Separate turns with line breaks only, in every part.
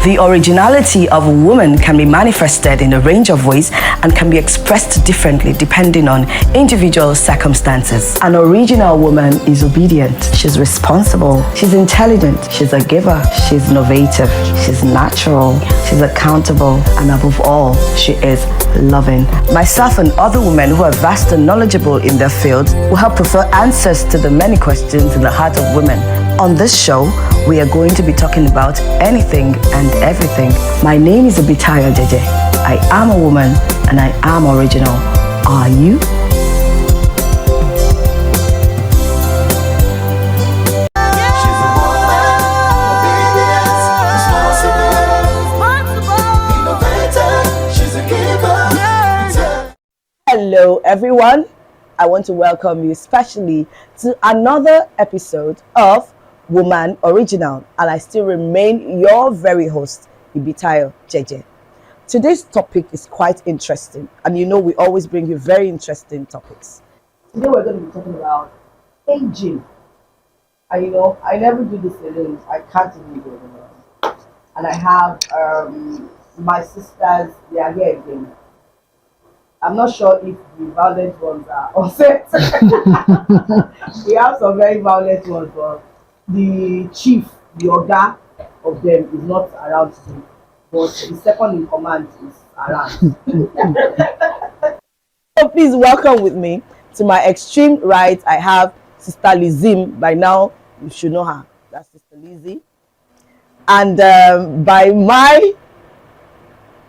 The originality of a woman can be manifested in a range of ways and can be expressed differently depending on individual circumstances. An original woman is obedient, she's responsible, she's intelligent, she's a giver, she's innovative, she's natural, she's accountable, and above all, she is loving. Myself and other women who are vast and knowledgeable in their fields will help prefer answers to the many questions in the heart of women. On this show, we are going to be talking about anything and everything. My name is Ibitayo Jeje. I am a woman and I am original. Are you? Hello everyone. I want to welcome you especially to another episode of Woman Original, and I still remain your very host, Ibitayo Jeje. Today's topic is quite interesting, and you know we always bring you very interesting topics. Today we're going to be talking about aging. And you know, I never do this alone. I can't even do it alone. And I have my sisters, they are here again. I'm not sure if the violent ones are on set. We have some very violent ones, but the chief, the Oga of them is not around today. But the second in command is around. So please welcome with me to my extreme right. I have Sister Lizim. By now, you should know her. That's Sister Lizzie. And by my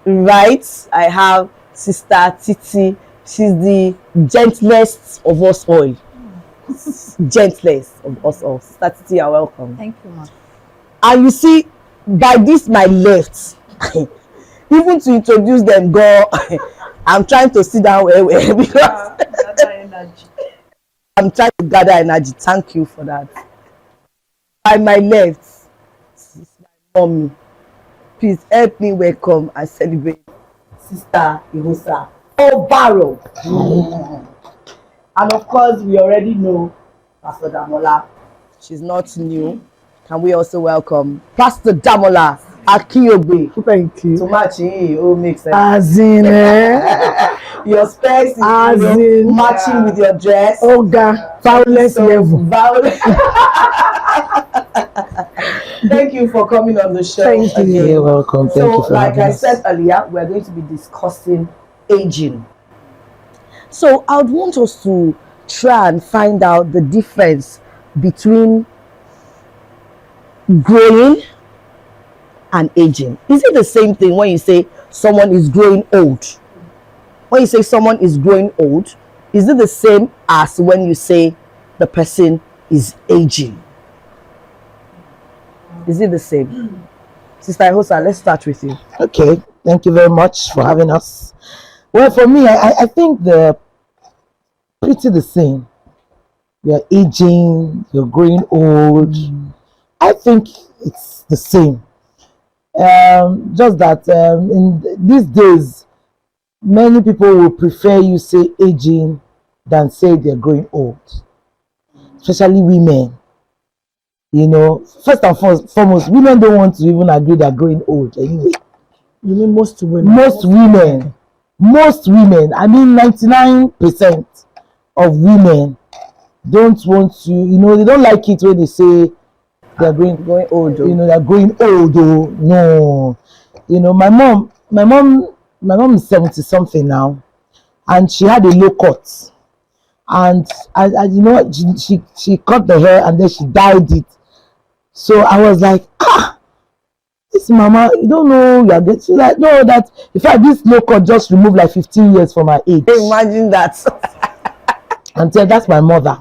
right, I have Sister Titi. She's the gentlest of us all. Gentlest of us all. Sister Titi, you're welcome.
Thank you, ma.
And you see, by this my left, even to introduce them, girl, I'm trying to sit down because
Gather energy.
I'm trying to gather energy. Thank you for that. By my left is my mommy. Please help me welcome and celebrate Sister Ihosa Obaro. And of course, we already know Pastor Damola. She's not new. Can we also welcome Pastor Damola Akiyobe?
Thank you.
To match makes sense.
As in,
Your specs is matching with your dress.
Oh God, violence level.
Thank you for coming on the show.
Thank you.
Again.
You're welcome. Thank
So,
you for
like
having
I
us.
said earlier, we're going to be discussing aging. So, I would want us to try and find out the difference between growing and aging. Is it the same thing when you say someone is growing old? When you say someone is growing old, is it the same as when you say the person is aging? Is it the same? Sister Ihosa, let's start with you.
Okay, thank you very much for having us. Well, for me, I think they're pretty the same. You're aging, you're growing old. I think it's the same. Just that in these days, many people will prefer you say aging than say they're growing old, especially women. You know, first and foremost, women don't want to even agree they're growing old anyway.
You mean most women?
Most women, I mean 99% of women don't want to, you know, they don't like it when they say they're going old. You know, they're growing old. Oh, no. You know, my mom is 70 something now, and she had a low cut. And you know, she cut the hair and then she dyed it. So I was like, this mama, you don't know you are getting. She's like, no, that in fact this low cut just removed like 15 years from her age.
Imagine that.
And tell that's my mother.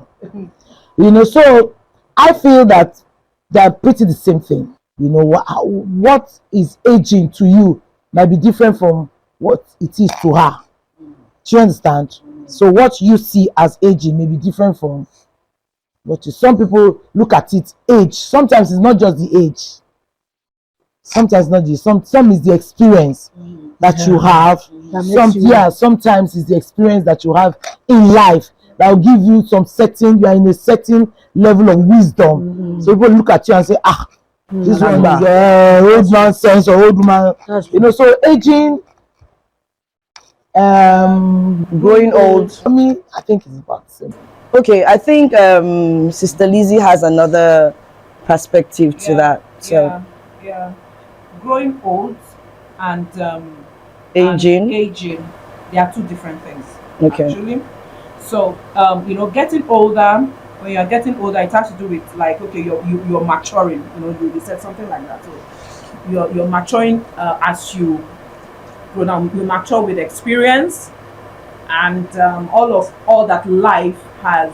You know, so I feel that they're pretty the same thing. You know, what is aging to you might be different from what it is to her. Do you understand? So what you see as aging may be different from what you. Some people look at it age. Sometimes it's not just the age. Sometimes not the some is the experience that you have. Sometimes it's the experience that you have in life that will give you some certain, you are in a certain level of wisdom. So people look at you and say, This one
Agba.
is old nonsense or old woman.
That's
You
true.
know, so aging,
Growing old.
I mean, I think it's about the same.
Okay, I think Sister Lizzie has another perspective to that. So
Yeah. Growing old and
aging.
and aging, they are two different things.
Okay.
Actually. So getting older. When you are getting older, it has to do with like, okay, you're maturing. You said something like that. So you're maturing as you grow now. You mature with experience and all that life has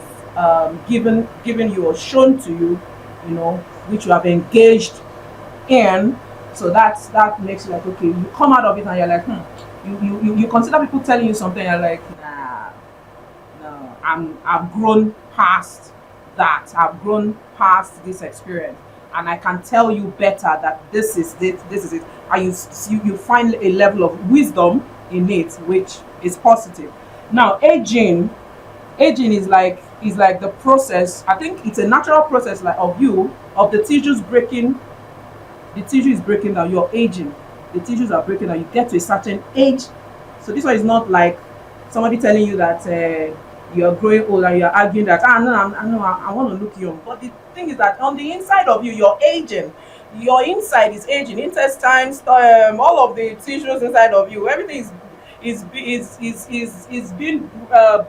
given you or shown to you, which you have engaged in. So that makes you like, okay, you come out of it and you're like, you consider people telling you something, you're like, nah, no, I've grown past that. I've grown past this experience, and I can tell you better that this is it. And you find a level of wisdom in it, which is positive. Now, aging is like the process. I think it's a natural process, like of the tissues breaking. The tissue is breaking down. You're aging. The tissues are breaking down. You get to a certain age. So this one is not like somebody telling you that you're growing old and you're arguing that no, I want to look young. But the thing is that on the inside of you, you're aging. Your inside is aging. Intestines, all of the tissues inside of you, everything is being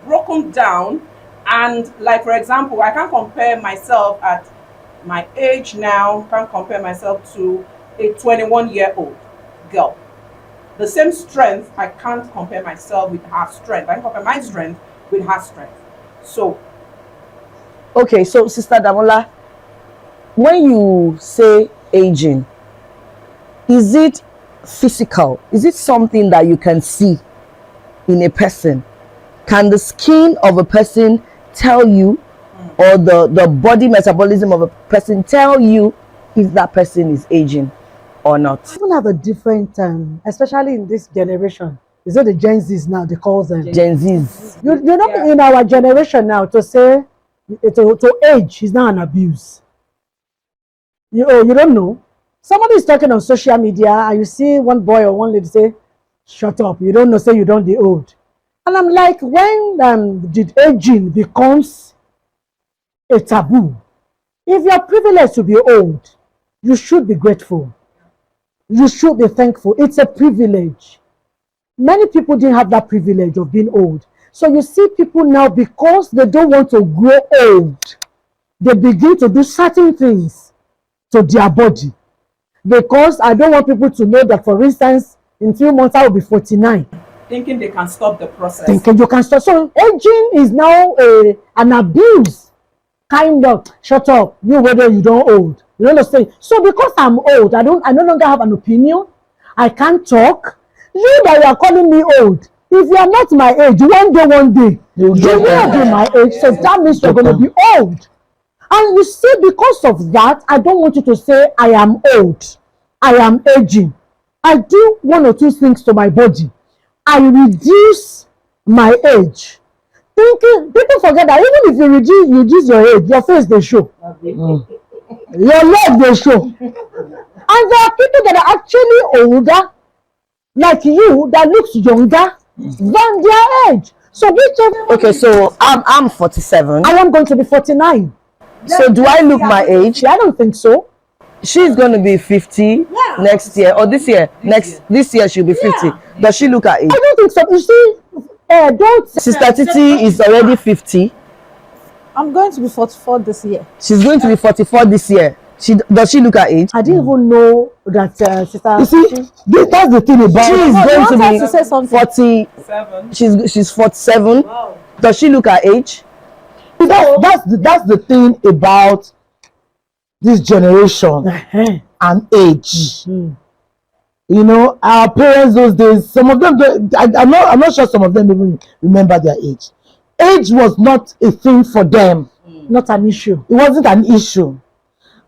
broken down. And like, for example, I can't compare myself at my age now, can't compare myself to a 21-year-old girl. The same strength, I can't compare myself with her strength. I can compare my strength with her strength. So,
Okay, so Sister Damola, when you say aging, is it physical? Is it something that you can see in a person? Can the skin of a person tell you, or the body metabolism of a person tell you if that person is aging or not?
People have a different especially in this generation. Is it the Gen Zs now? They call them
Gen Zs.
You know, in our generation now, to say to age is now an abuse. You don't know. Somebody is talking on social media and you see one boy or one lady say, "Shut up! You don't know. Say you don't be old." And I'm like, when did aging becomes a taboo? If you're privileged to be old, you should be grateful. You should be thankful. It's a privilege. Many people didn't have that privilege of being old. So you see people now, because they don't want to grow old, they begin to do certain things to their body. Because I don't want people to know that, for instance, in 2 months I will be 49.
thinking they can stop the process.
Thinking you can stop. So aging is now an abuse. Kind of, shut up, you whether you don't old. You understand? So because I'm old, I no longer have an opinion. I can't talk. You that you are calling me old, if you are not my age, one day, you will be my age. So that means you're going to be old. And you see, because of that, I don't want you to say I am old. I am aging. I do 1 or 2 things to my body. I reduce my age. Thinking, people forget that even if you reduce your age, your face they show. Your leg they show. And there are people that are actually older, like you, that looks younger than their age. So whichever.
Okay, so I'm 47.
I am going to be 49.
So do I look my age?
I don't think so.
She's going to be 50 next year, or this year. This year she'll be 50. Does she look her age?
I don't think so. You see, don't.
Sister Titi is already 50.
I'm going to be 44 this year.
She's going to be 44 this year. Does she look her age?
I didn't even know that, sister.
You see, that's the thing about
She is
No, you
going
wanted
to
to say
be
something.
40.
7.
She's 47.
Wow.
Does she look her age?
that's the thing about this generation and age. You know, our parents those days, some of them I'm not sure some of them even remember their age. Age was not a thing for them.
Not an issue.
It wasn't an issue.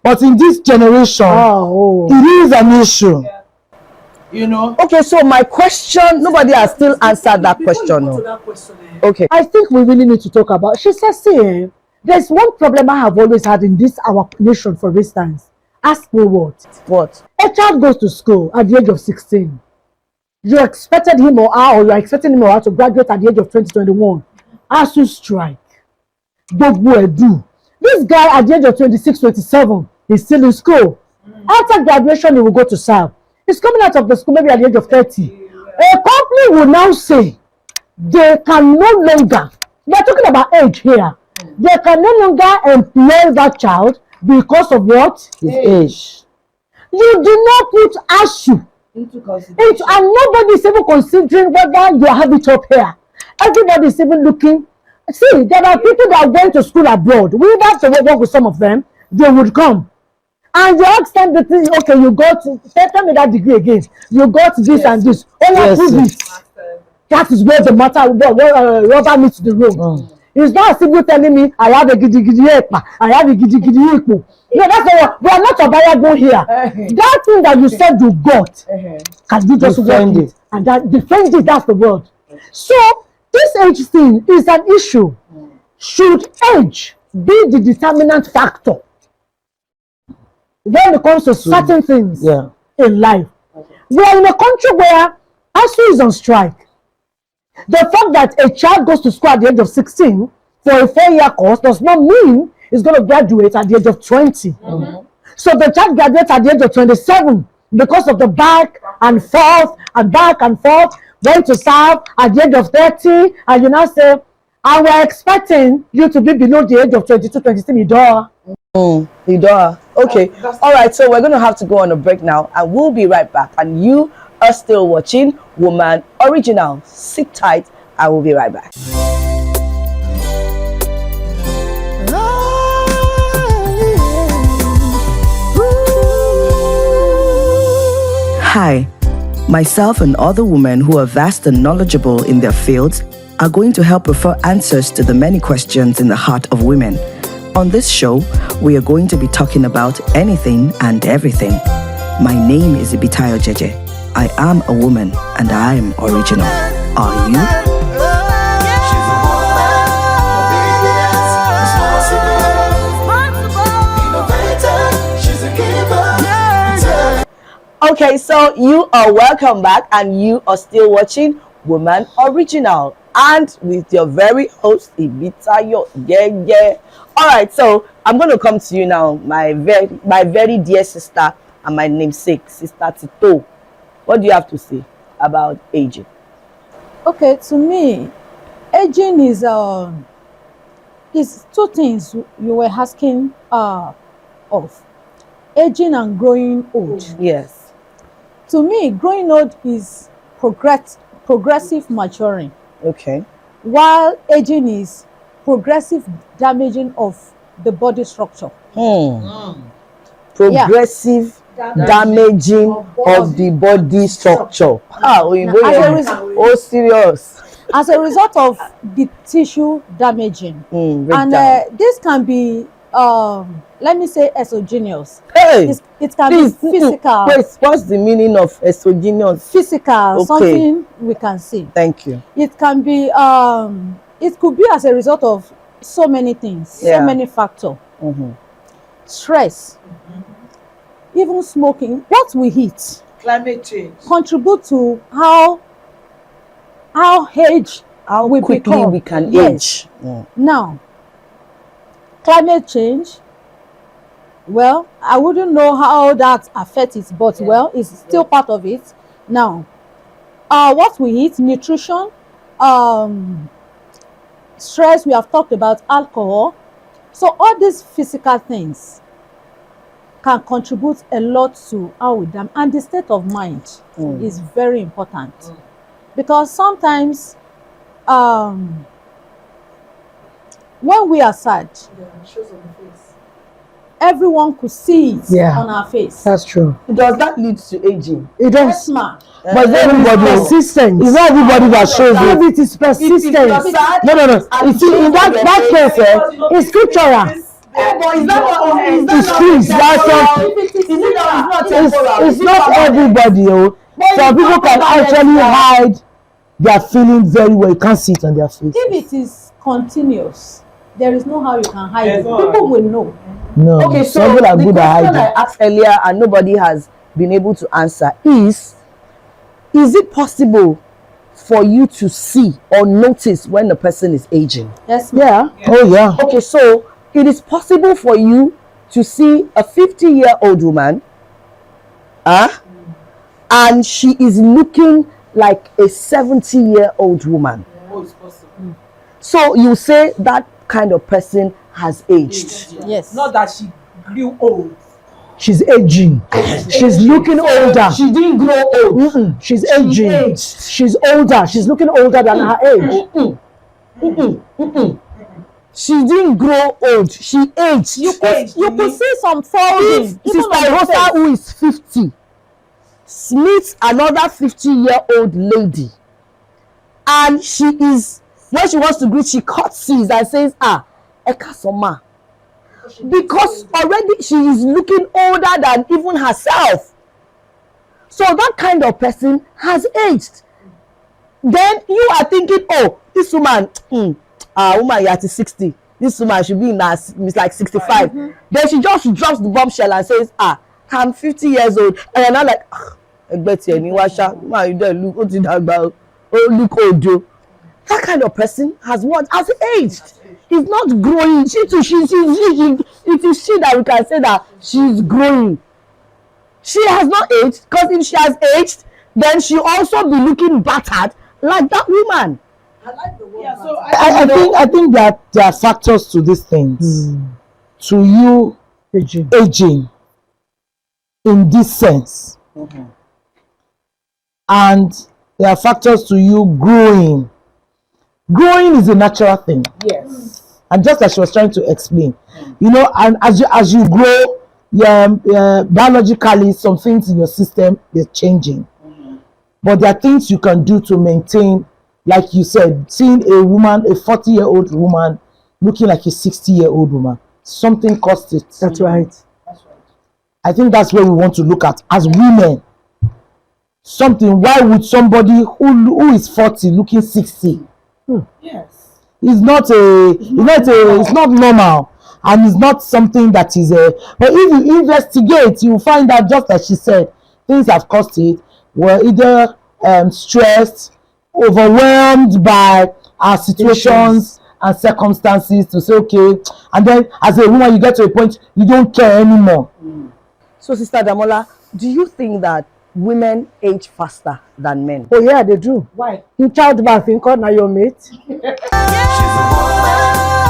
But in this generation, it is an issue.
You know.
Okay, so my question, nobody has still answered that question. No. Okay.
I think we really need to talk about. She says, see, there's one problem I have always had in this our nation, for instance. Ask me what?
What?
A child goes to school at the age of 16. You expected him or her, or you are expecting him or her to graduate at the age of 2021. ASU strike. Gbogbo edu. This guy at the age of 26, 27 is still in school. After graduation, he will go to serve. He's coming out of the school maybe at the age of 30. A company will now say they can no longer, we are talking about age here, they can no longer employ that child because of what?
His age.
You do not put ASU
Into consideration.
into, and nobody is even considering whether you have it up here. Everybody is even looking. See, there are people that went to school abroad. We have to work with some of them. They would come. And you ask them the thing, okay, you got, tell me that degree again. You got this and this. Oh,
Yes,
prove it. That is where the matter, rubber meets the road. It's not as if you're telling me, I have a gidi ekpa, I have a gidi ekpo. No, that's not, we are not a variable here. That thing that you said you got, can you just
Defend
work it? And that defend it, that's the word. So, this age thing is an issue. Should age be the determinant factor when it comes to certain things in life? We are in a country where ASU is on strike. The fact that a child goes to school at the age of 16 for a 4-year course does not mean he's going to graduate at the age of 20. So the child graduates at the age of 27 because of the back and forth, went to serve at the age of 30, and you now say, I were expecting you to be below the age of 22, 23,
Okay. All right. So we're going to have to go on a break now, and we'll be right back. And you are still watching Woman Original. Sit tight. I will be right back. Hi. Myself and other women who are vast and knowledgeable in their fields are going to help prefer answers to the many questions in the heart of women. On this show, we are going to be talking about anything and everything. My name is Ibitayo Jeje. I am a woman and I am original. Are you? Okay, so you are welcome back and you are still watching Woman Original and with your very host Ibitayo Jeje. All right, so I'm going to come to you now, my very dear sister and my namesake, Sister Tito. What do you have to say about aging?
Okay, to me, aging is two things you were asking of. Aging and growing old.
Yes.
To me, growing old is progressive maturing,
Okay.
while aging is progressive damaging of the body structure.
Progressive damaging of the body structure. Oh, serious.
As a result of the tissue damaging. And this can be, let me say, exogenous.
Hey,
it can be physical.
Wait, what's the meaning of exogenous?
Physical,
Okay.
something we can see.
Thank you.
It can be, it could be as a result of so many things, so many factors. Stress, even smoking, what we eat,
Climate change.
contribute to how we
quickly
become.
we can
Yes.
age.
Now, climate change, well, I wouldn't know how that affects it, but well, it's still part of it. Now, what we eat, nutrition, stress, we have talked about alcohol. So all these physical things can contribute a lot to how we damn, and the state of mind is very important. Because sometimes when we are sad, everyone could see it on our face.
That's true.
Does that lead to aging?
It does.
Yes, ma.
But everybody,
Persistent.
it's not everybody that shows
If
it.
it is persistent.
No. You see, in that case,
It's scriptural.
But is that
it's true. It's not everybody. Oh. Some people can actually hide their feelings very well. You can't see it on their face.
If it is continuous, there is no how you can hide it. People will know.
No.
Okay, so
some people are
the
good at
question I
hiding.
asked earlier and nobody has been able to answer is it possible for you to see or notice when the person is aging?
Yes, ma'am.
Yeah.
Oh yeah.
Okay, so it is possible for you to see a 50-year-old woman, and she is looking like a 70-year-old woman.
Oh, it's possible.
So you say that kind of person has aged.
Yes.
Not that she grew old.
She's aging. She's looking older.
She didn't grow old.
She's aging.
aged.
She's older. She's looking older than her age.
She didn't grow old. She aged.
You could see some folding.
If Sister Rosa, who is 50, meets another 50-year-old lady, and she is, when she wants to greet, she curtsies and says, Ekasoma. Because already she is looking older than even herself. So that kind of person has aged. Then you are thinking, oh, this woman, woman, you're at 60. This woman should be in her, it's like 65. Then she just drops the bombshell and says, I'm 50 years old. And you're not like, man, you don't look, look old. That kind of person has what? Has aged. He's not growing. It is she that we can say that she's growing. She has not aged, because if she has aged, then she also be looking battered like that woman.
Yeah, so
I think that there are factors to these things. To you aging in this sense. And there are factors to you growing. Growing is a natural thing.
yes.
And just as she was trying to explain, you know, and as you grow, biologically, some things in your system is changing. But there are things you can do to maintain, like you said, seeing a woman, a 40-year-old woman, looking like a 60-year-old woman. Something cost it.
That's right.
I think that's where we want to look at as women. Something. Why would somebody who is 40 looking 60?
Yes.
It's not normal, and it's not something that is a. But if you investigate, you find out, just as she said, things have caused it. Were either stressed, overwhelmed by our situations and circumstances, to say okay, and then as a woman you get to a point you don't care anymore.
So, Sister Damola, do you think that women age faster than men?
Oh yeah, they do.
Why?
In childbirth, in called now your mate.
She's a woman.